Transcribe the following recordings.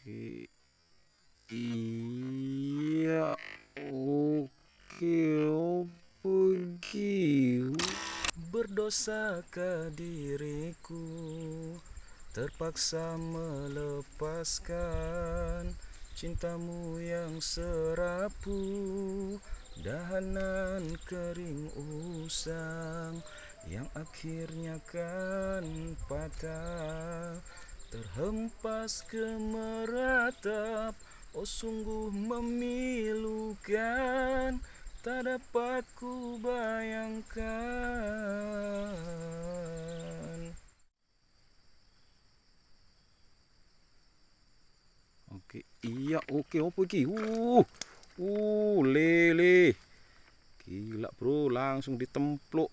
Oke. Iya. Oke. Oh, begitu. Berdosakah diriku terpaksa melepaskan cintamu yang serapuh, dahanan kering usang yang akhirnya kan patah, terhempas ke meratap. Oh sungguh memilukan, tak dapat ku bayangkan. Oke. Iya. Oke. Apa iki? Lele. Gila, bro. Langsung ditempluk.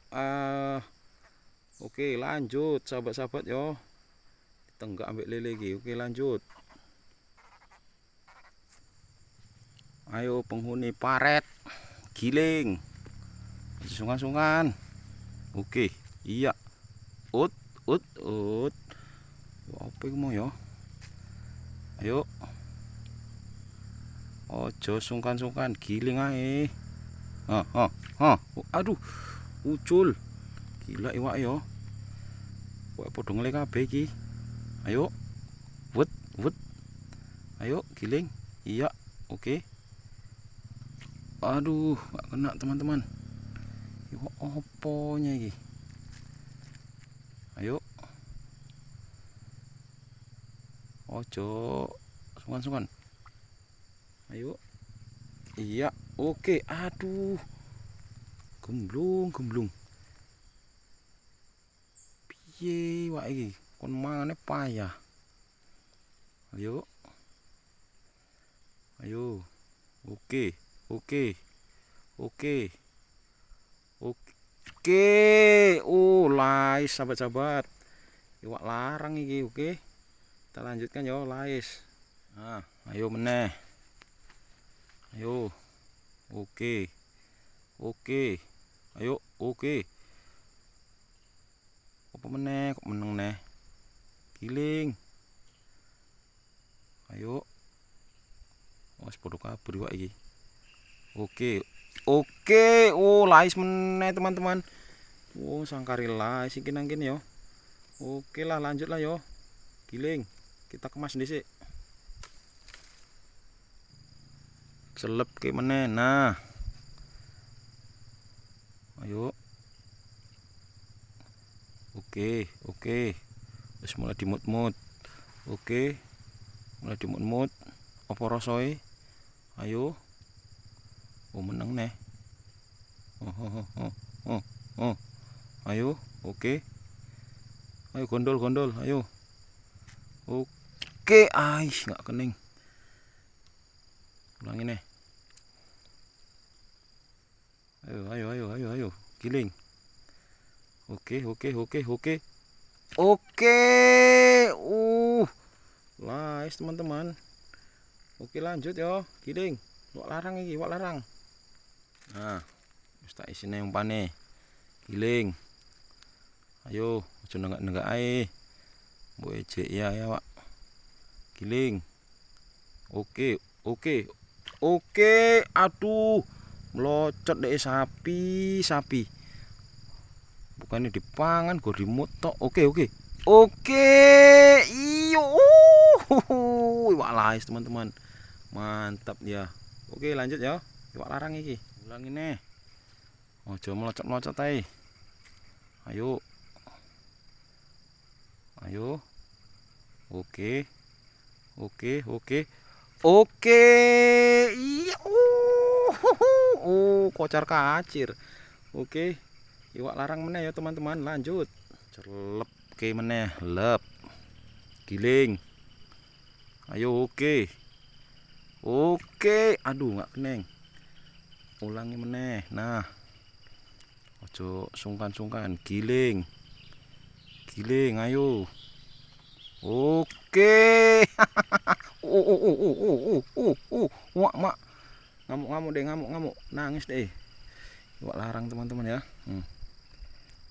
Oke, lanjut sahabat-sahabat yo. Tenggak ambek lele iki. Oke, lanjut. Ayo penghuni paret. Giling. Sungan-sungan. Oke. Iya. Ut, ut. Apa iku mau ya? Ayo. Ojo sungkan-sungkan, giling ae. Aduh, ucul. Gila iwak yo. Kok padha ngele kabeh iki. Ayo. Wut. Ayo giling. Iya, oke. Aduh, gak kena teman-teman. Iwak oponya iki? Ayo. Ojo sungkan-sungkan. Ayo. Iya, oke. Aduh. Gemblung. Piye wae iki? Kon mangane payah. Ayo. Oke. Lais sahabat-sahabat. Iwak larang iki, oke. Kita lanjutkan yo, lais. Nah, ayo meneh. Ayo. Oke. Ayo, oke. Apa meneh kok meneng neh? Giling. Ayo. Wes padha kabur iwak iki. Oke. Lais meneh teman-teman. Sangkari lais iki nang kene yo. Oke lah, lanjut lah yo. Giling. Kita kemas dhisik. Celep ke meneh. Nah. Ayo. Oke. Wis mulai dimut-mut. Oke. Mulai dimut-mut. Apa rasoe? Ayo. Meneng neh. Ayo, oke. Ayo gondol. Ayo. Oke, nggak kening. Ulangi neh. Ayo. Giling. Oke. Lais teman-teman. Oke, lanjut yo. Giling. Wak larang iki, wak larang. Nah, wis tak isine umpane. Giling. Ayo, aja nenggak-nenggak ae. Mbok ejek ya, Wak. Giling. Oke. Aduh. Melocot deh sapi. Bukannya dipangan, gue dimut tok. Oke. Iyo. Iwak lais teman-teman. Mantap ya. Oke, lanjut ya. Iwak larang iki. Ulangi nih. Ojo melocot-melocot ae. Ayo. Oke. Iya. Kocar kacir. Oke. Iwak larang meneh ya teman-teman. Lanjut. Celep ke meneh. Lep. Giling. Ayo, oke. Aduh, nggak keneng. Ulangi meneh. Nah. Ojo sungkan-sungkan. Giling. Ayo. Oke. Mak. Ngamuk deh, ngamuk. Nangis deh. Iwak larang teman-teman ya.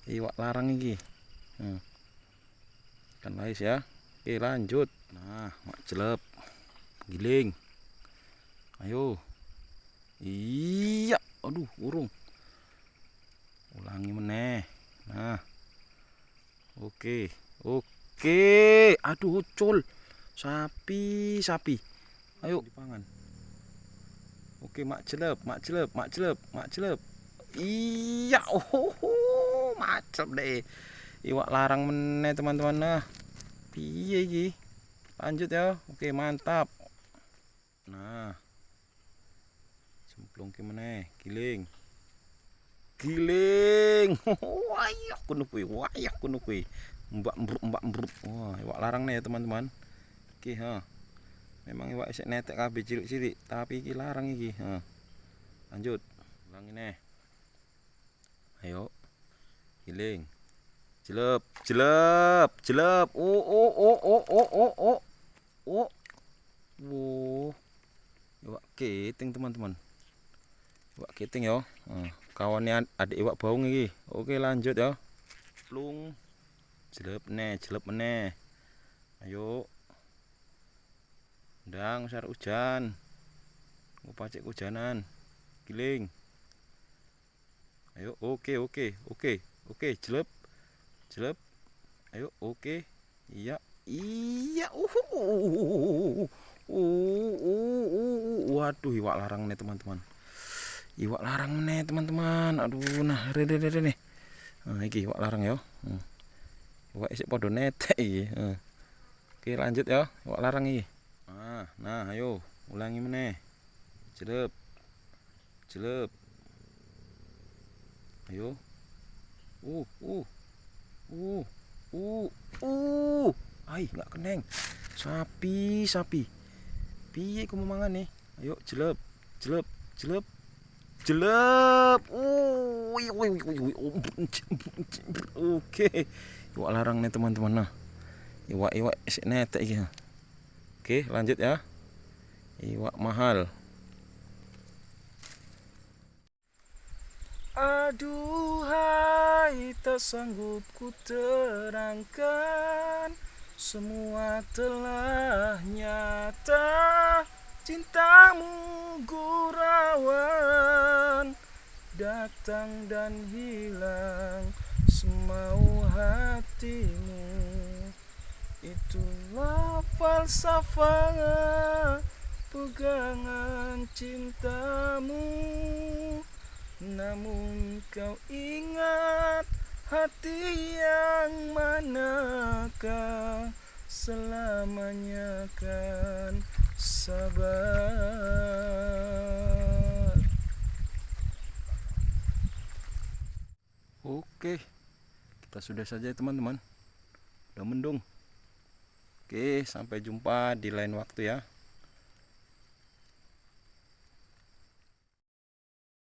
Iwak larang iki. Kan lais ya. Oke, lanjut. Nah, mak jelep. giling. Ayo. Iya, aduh, urung. Ulangi meneh. Nah. Oke. Oke. Aduh, ucul. Sapi. Ayo dipangan. Oke, mak jelep. Iya, oh, macet deh. Iwak larang meneh teman-teman. Nah, piye iki? Lanjut ya. Oke, mantap. Nah, cemplung ke meneh, giling. Wayah kuno kuwi. Mbak mbruk. Wah, iwak larang nih ya teman-teman. Oke, ha. Memang iwak isek netek kabeh cilik-cilik, tapi iki larang iki, ha. Lanjut. Ulangi nih. Ayo. Giling. Jelep. Oh. Wow. Iwak keting teman-teman. Iwak keting ya. Nah, kawannya adik iwak baung iki. Oke, lanjut ya. Plung. Jelep meneh. Ayo. Ndang sar hujan. Ngopacek hujanan. Giling. Ayo, oke. Jelep. Ayo, oke. Iya. Waduh, iwak larang nih teman-teman. Aduh, nah, rene nih. Nah, iki iwak larang ya. Iwak isik padha netek iki. Oke, lanjut ya. Iwak larang iki. Nah, ayo, ulangi meneh. Jelep. Ayo. Uh. Ai, enggak keneng. Sapi. Piye ku mau mangan nih? Ayo, jelep. Wih. Oke. Iwak larang nih teman-teman. Nah, iwak isik netek iki. Oke, lanjut ya. Iwak mahal. Aduhai, tak sanggup ku terangkan, semua telah nyata. Cintamu gurauan, datang dan hilang semau hatimu. Itulah falsafah pegangan cintamu. Namun kau ingat hati yang manakah selamanya kan sabar. Oke, kita sudah saja teman-teman. Udah mendung. Oke, sampai jumpa di lain waktu ya.